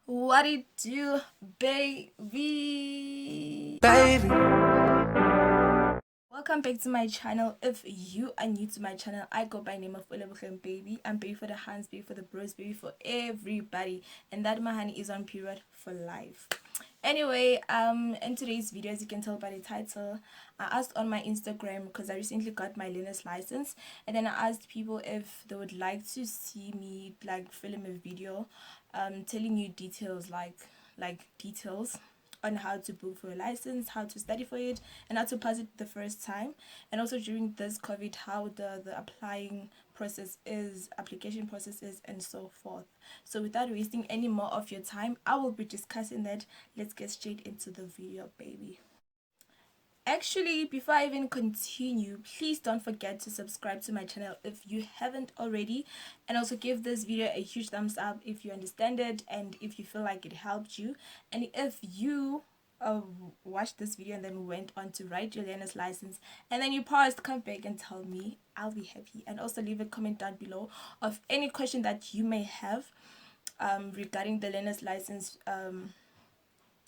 What it do, baby? Welcome back to my channel. If you are new to my channel, I go by name of Olebukhem Baby. I'm baby for the hands, baby for the bros, baby for everybody. And that my honey is on period for life. Anyway, in today's video, as you can tell by the title, I asked on my Instagram because I recently got my learner's license, and then I asked people if they would like to see me like film a video telling you details like details on how to book for a license, how to study for it, and how to pass it the first time. And also during this COVID, how the applying process is, application process is, and so forth. So without wasting any more of your time, I will be discussing that. Let's get straight into the video, baby. Actually, before I even continue, please don't forget to subscribe to my channel if you haven't already, and also give this video a huge thumbs up if you understand it and if you feel like it helped you. And if you watched this video and then went on to write your learner's license and then you paused, come back and tell me, I'll be happy. And also leave a comment down below of any question that you may have regarding the learner's license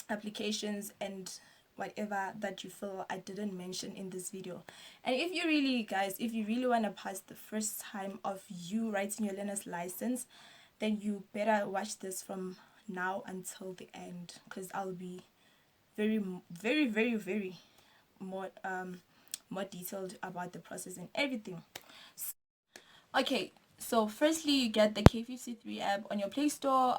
applications and whatever that you feel I didn't mention in this video. And if you really, guys, if you really want to pass the first time of you writing your learner's license, then you better watch this from now until the end, because I'll be very more more detailed about the process and everything. Okay, so firstly, you get the K53 app on your Play Store,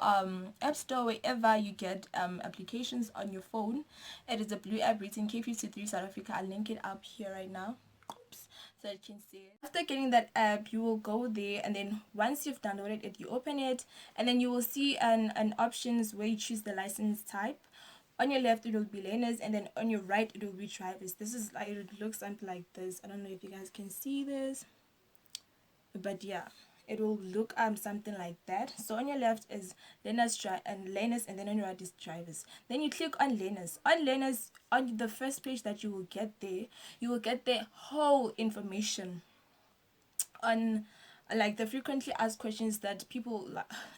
App Store, wherever you get applications on your phone. It is a blue app written K53 South Africa. I'll link it up here right now. Oops, so you can see it. After getting that app, you will go there, and then once you've downloaded it, you open it, and then you will see an options where you choose the license type. On your left, it will be learners, and then on your right, it will be drivers. This is like, it looks something like this. I don't know if you guys can see this, but yeah, it will look something like that. So on your left is learners and then on your right is drivers. Then you click on learners. On learners, on the first page that you will get there, you will get the whole information on like the frequently asked questions that people,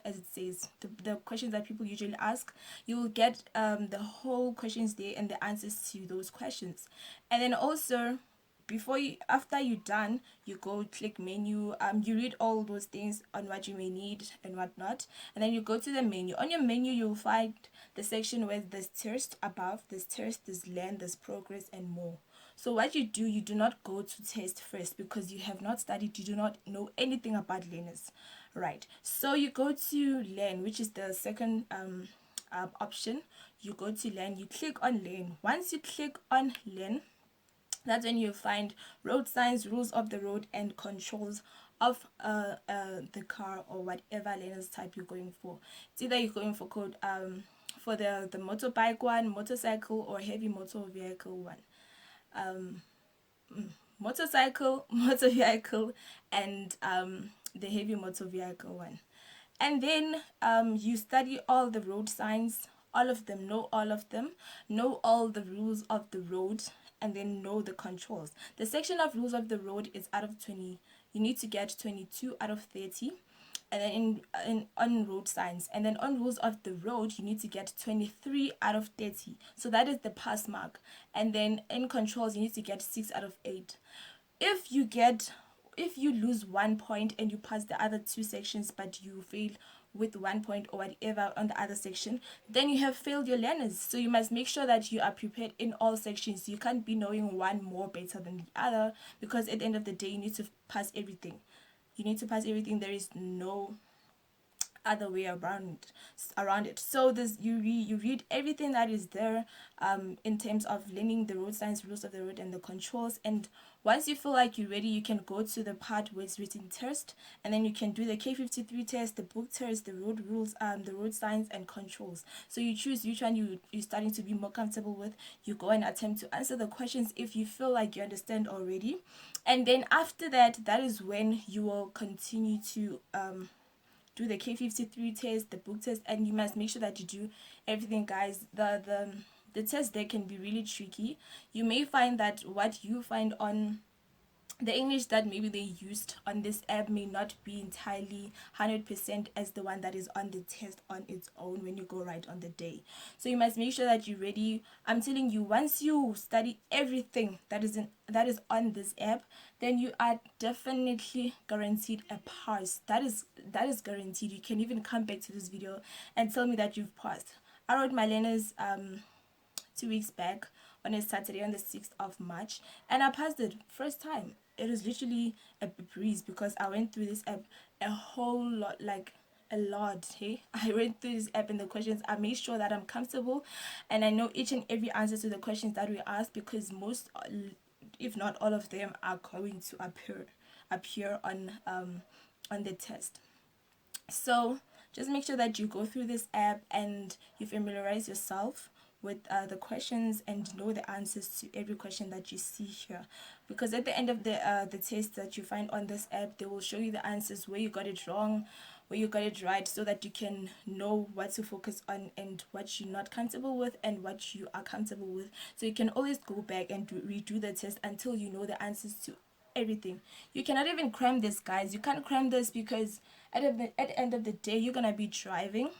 as it says, the questions that people usually ask. You will get the whole questions there and the answers to those questions. And then also, before you, after you're done, you go click menu, you read all those things on what you may need and whatnot, and then you go to the menu. On your menu, you'll find the section where there's test above, there's test, there's learn, there's progress, and more. So what you do, you do not go to test first because you have not studied, you do not know anything about learners, right? So you go to learn, which is the second option. You go to learn, you click on learn. Once you click on learn, that's when you find road signs, rules of the road, and controls of the car or whatever learners type you're going for. It's either you're going for code for the motorbike one, motorcycle, or heavy motor vehicle one. Motorcycle, motor vehicle, and the heavy motor vehicle one. And then you study all the road signs, all of them, know all of them, know all the rules of the road, and then know the controls. The section of rules of the road is out of 20. You need to get 22 out of 30. And then in on road signs, and then on rules of the road, you need to get 23 out of 30. So that is the pass mark. And then in controls, you need to get 6 out of 8. If you get, if you lose 1 point and you pass the other two sections but you fail with 1 point or whatever on the other section, then you have failed your learners. So you must make sure that you are prepared in all sections. You can't be knowing one more better than the other, because at the end of the day, you need to pass everything. You need to pass everything. There is no other way around it. So this, you read everything that is there in terms of learning the road signs, rules of the road, and the controls. And once you feel like you're ready, you can go to the part where it's written test, and then you can do the K53 test, the book test, the road rules, the road signs and controls. So you choose which one you're starting to be more comfortable with. You go and attempt to answer the questions if you feel like you understand already, and then after that, that is when you will continue to do the K53 test, the book test, and you must make sure that you do everything, guys. The test there can be really tricky. You may find that what you find on the English that maybe they used on this app may not be entirely 100% as the one that is on the test on its own when you go right on the day. So you must make sure that you're ready. I'm telling you, once you study everything that is on this app, then you are definitely guaranteed a pass. That is guaranteed. You can even come back to this video and tell me that you've passed. I wrote my learners 2 weeks back on a Saturday on the 6th of March, and I passed it first time. It was literally a breeze because I went through this app a whole lot, like a lot. Hey, I went through this app and the questions. I made sure that I'm comfortable and I know each and every answer to the questions that we asked, because most, if not all of them, are going to appear on the test. So just make sure that you go through this app and you familiarize yourself with the questions and know the answers to every question that you see here, because at the end of the test that you find on this app, they will show you the answers, where you got it wrong, where you got it right, so that you can know what to focus on and what you're not comfortable with and what you are comfortable with. So you can always go back and redo the test until you know the answers to everything. You cannot even cram this, guys. You can't cram this because at the end of the day, you're gonna be driving.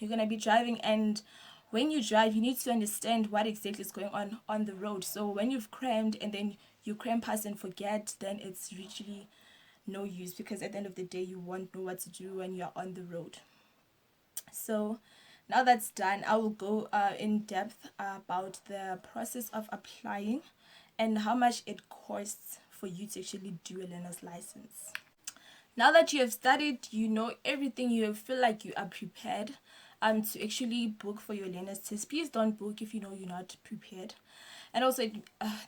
And when you drive, you need to understand what exactly is going on the road. So when you've crammed and then you cram past and forget, then it's literally no use, because at the end of the day, you won't know what to do when you're on the road. So now that's done, I will go in depth about the process of applying and how much it costs for you to actually do a learner's license. Now that you have studied, you know everything, you feel like you are prepared to actually book for your learner's test. Please don't book if you know you're not prepared. And also,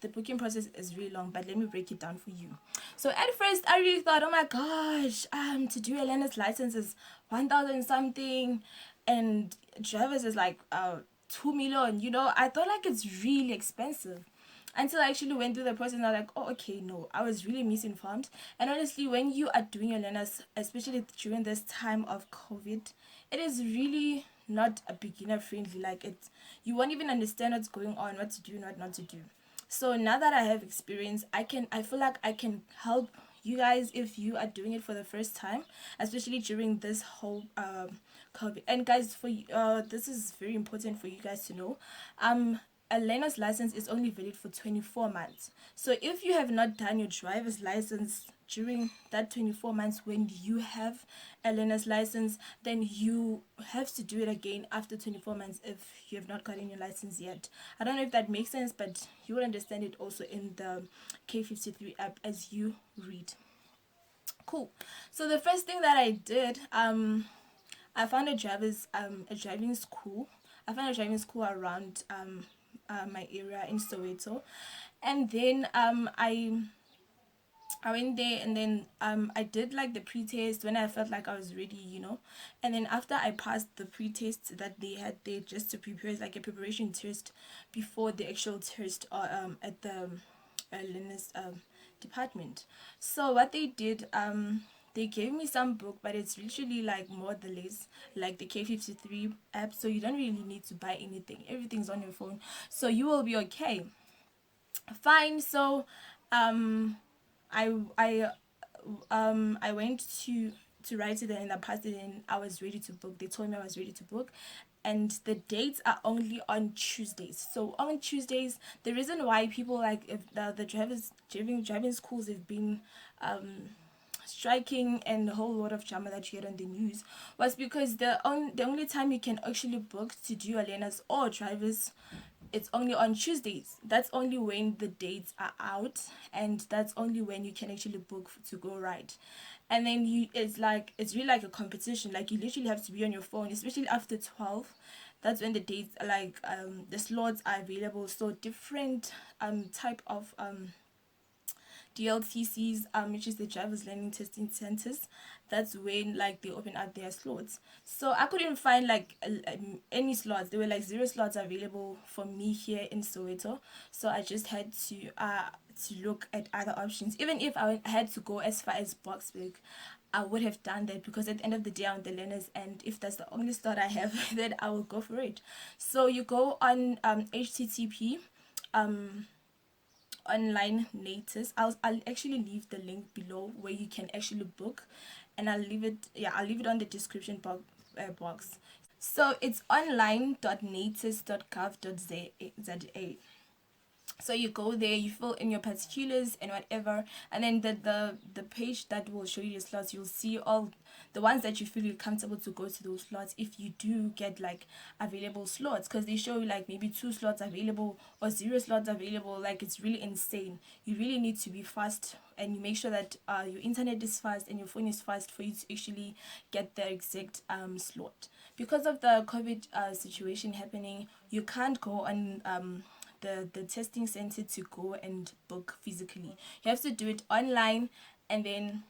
the booking process is really long, but let me break it down for you. So at first, I really thought, oh my gosh, to do a learner's license is 1,000 something, and drivers is like 2 million. You know, I thought like it's really expensive until I actually went through the process and I was like, oh, okay, no, I was really misinformed. And honestly, when you are doing your learners, especially during this time of COVID, it is really not a beginner friendly. Like, it's, you won't even understand what's going on, what to do, not to do. So now that I have experience, I feel like I can help you guys if you are doing it for the first time, especially during this whole COVID. And guys, for this is very important for you guys to know. A learner's license is only valid for 24 months. So if you have not done your driver's license during that 24 months when you have a learner's license, then you have to do it again after 24 months if you have not gotten your license yet. I don't know if that makes sense, but you will understand it also in the K53 app as you read. Cool. So the first thing that I did, I found a driving school. I found a driving school around my area in Soweto, and then I went there, and then I did like the pre-test when I felt like I was ready, you know. And then after I passed the pre-test that they had there, just to prepare, it's like a preparation test before the actual test at the learners department. So what they did, they gave me some book, but it's literally like more or less like the K53 app, so you don't really need to buy anything. Everything's on your phone, so you will be okay. Fine. So I I I went to write it and I passed it and I was ready to book. They told me I was ready to book, and the dates are only on Tuesdays. So on Tuesdays, the reason why people like, if the driving schools have been striking and a whole lot of drama that you get on the news, was because the only time you can actually book to do your learners or drivers, it's only on Tuesdays. That's only when the dates are out, and that's only when you can actually book to go right. And then it's really like a competition. Like, you literally have to be on your phone, especially after 12. That's when the dates are like the slots are available. So different type of DLTCs, which is the drivers learning testing centers, that's when like they open up their slots. So I couldn't find like any slots. There were like 0 slots available for me here in Soweto. So I just had to look at other options. Even if I had to go as far as Boxburg, I would have done that, because at the end of the day, I'm the learners, and if that's the only slot I have, then I will go for it. So you go on HTTP online natis. I'll actually leave the link below where you can actually book, and I'll leave it, yeah, I'll leave it on the description box. So it's online.natis.gov.za. So you go there, you fill in your particulars and whatever, and then the page that will show you your slots, you'll see all the ones that you feel you're comfortable to go to those slots, if you do get like available slots, because they show you like maybe 2 slots available or 0 slots available. Like, it's really insane. You really need to be fast, and you make sure that your internet is fast and your phone is fast for you to actually get the exact slot. Because of the COVID situation happening, you can't go on the testing center to go and book physically. You have to do it online, and then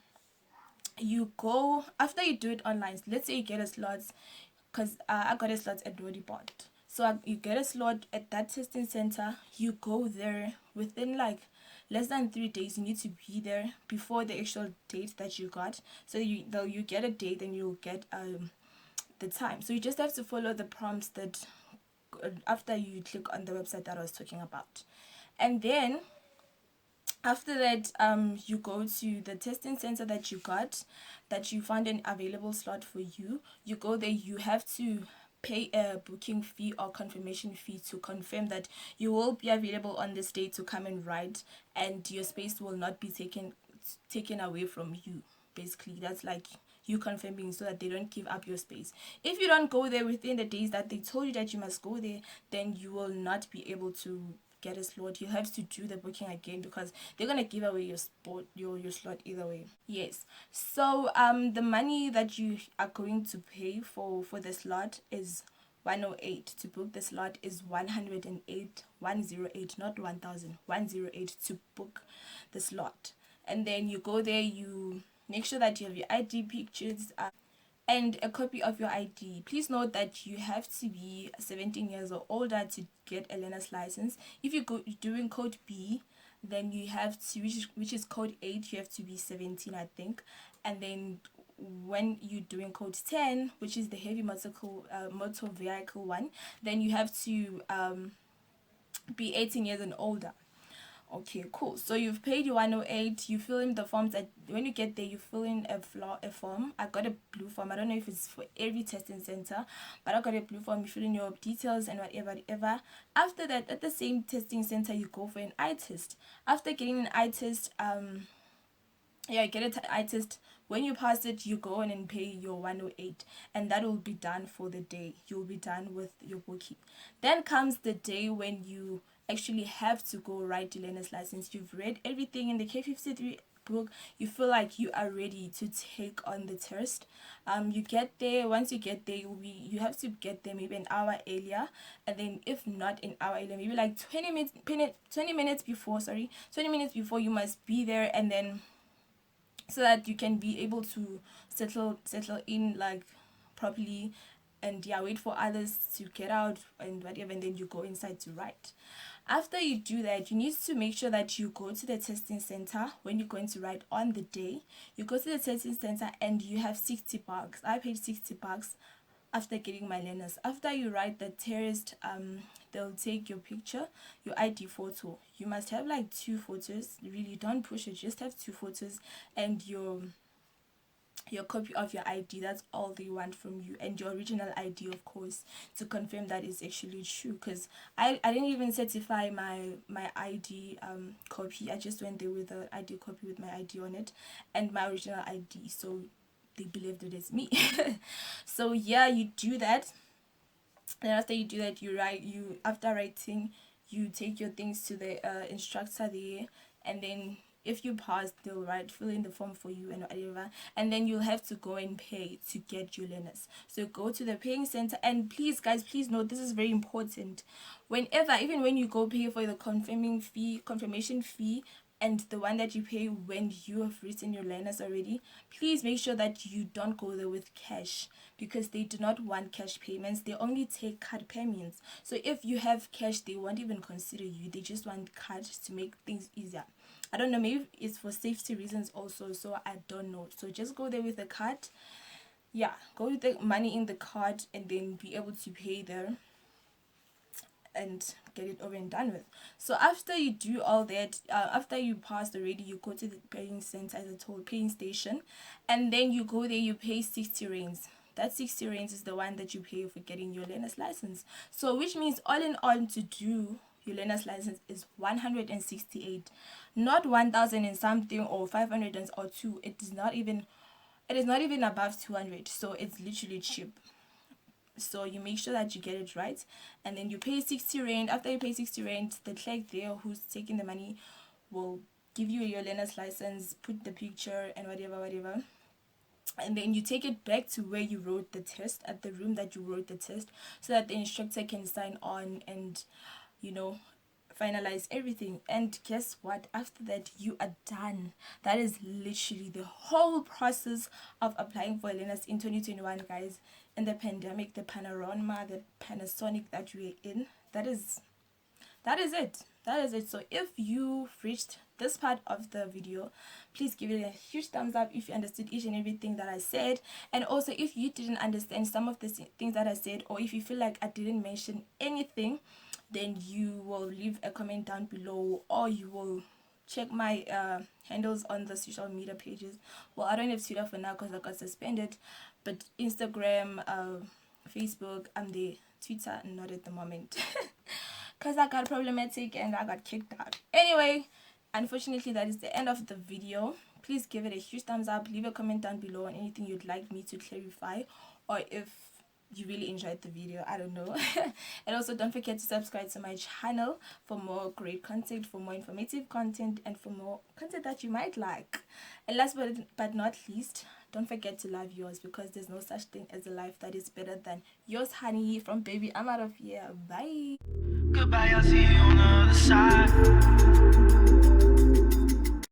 you go after you do it online. Let's say you get a slot, because I got a slot at Rodibot. So you get a slot at that testing center. You go there within like less than 3 days. You need to be there before the actual date that you got. So you get a date, and you'll get the time. So you just have to follow the prompts that after you click on the website that I was talking about. And then after that, you go to the testing center that you got, that you found an available slot for you. You go there, you have to pay a booking fee or confirmation fee to confirm that you will be available on this day to come and write, and your space will not be taken away from you. Basically, that's like you confirming, so that they don't give up your space. If you don't go there within the days that they told you that you must go there, then you will not be able to get a slot. You have to do the booking again, because they're gonna give away your spot, your slot either way. Yes. So the money that you are going to pay for the slot is 108. To book the slot is 108, 108, not 1000, 108 to book the slot. And then you go there, you make sure that you have your ID pictures, and a copy of your ID. Please note that you have to be 17 years or older to get a learner's license. If you go doing code B, then you have to, which is code 8, you have to be 17, I think. And then when you're doing code 10, which is the heavy motor vehicle one, then you have to be 18 years and older. Okay, cool. So you've paid your 108. You fill in the forms. That when you get there, you fill in a form. I got a blue form. I don't know if it's for every testing center, but I got a blue form. You fill in your details and whatever. After that, at the same testing center, you go for an eye test. After getting an eye test, yeah, get an eye test. When you pass it, you go in and pay your 108, and that will be done for the day. You'll be done with your booking. Then comes the day when you actually have to go write your learner's license. You've read everything in the K53 book. You feel like you are ready to take on the test. You get there. Once you get there, you have to get there maybe an hour earlier, and then if not an hour earlier, maybe like 20 minutes before. Sorry, 20 minutes before, you must be there, and then so that you can be able to settle in like properly, and yeah, wait for others to get out and whatever, and then you go inside to write. After you do that, you need to make sure that you go to the testing center when you're going to write on the day. You go to the testing center, and you have 60 bucks. I paid 60 bucks after getting my learners. After you write the test, they'll take your picture, your ID photo. You must have like 2 photos. Really, don't push it. Just have 2 photos, and your copy of your ID. That's all they want from you, and your original ID, of course, to confirm that it's actually true. Because I didn't even certify my ID copy. I just went there with the ID copy with my ID on it and my original ID, so they believed it is me. So yeah, you do that. And after you do that, after writing, you take your things to the instructor there, and then if you pass, they'll fill in the form for you and whatever, and then you'll have to go and pay to get your learners. So go to the paying center, and please guys, please note, this is very important. Even when you go pay for the confirmation fee, and the one that you pay when you have written your learners already, please make sure that you don't go there with cash, because they do not want cash payments. They only take card payments. So if you have cash, they won't even consider you. They just want cards to make things easier. I don't know, maybe it's for safety reasons also, so I don't know. So just go there with the card. Yeah, go with the money in the card, and then be able to pay there. and get it over and done with. So after you do all that, after you pass already, you go to the paying center, as I told, paying station, and then you go there, you pay 60 rands. That 60 rands is the one that you pay for getting your learner's license. So which means all in all, to do your learner's license is 168, not 1000 and something or 500 or 2. It is not even above 200. So it's literally cheap. So you make sure that you get it right, and then you pay 60 rand. After you pay 60 rand, the clerk there who's taking the money will give you your learner's license, put the picture and whatever, and then you take it back to where you wrote the test, at the room that you wrote the test, so that the instructor can sign on and, you know, finalize everything. And guess what? After that, you are done. That is literally the whole process of applying for learners in 2021, guys. In the pandemic, the panorama, the Panasonic that we're in, that is it. That is it. So if you reached this part of the video, please give it a huge thumbs up if you understood each and everything that I said. And also, if you didn't understand some of the things that I said, or if you feel like I didn't mention anything, then you will leave a comment down below, or you will check my handles on the social media pages. Well, I don't have Twitter for now because I got suspended, but Instagram, Facebook, I'm there. Twitter, not at the moment. Because I got problematic and I got kicked out. Anyway, unfortunately, that is the end of the video. Please give it a huge thumbs up. Leave a comment down below on anything you'd like me to clarify, or if you really enjoyed the video, I don't know. And also, don't forget to subscribe to my channel for more great content, for more informative content, and for more content that you might like. And last but not least, don't forget to love yours, because there's no such thing as a life that is better than yours, honey. From Baby, I'm out of here. Bye. Goodbye, I'll see you on the other side.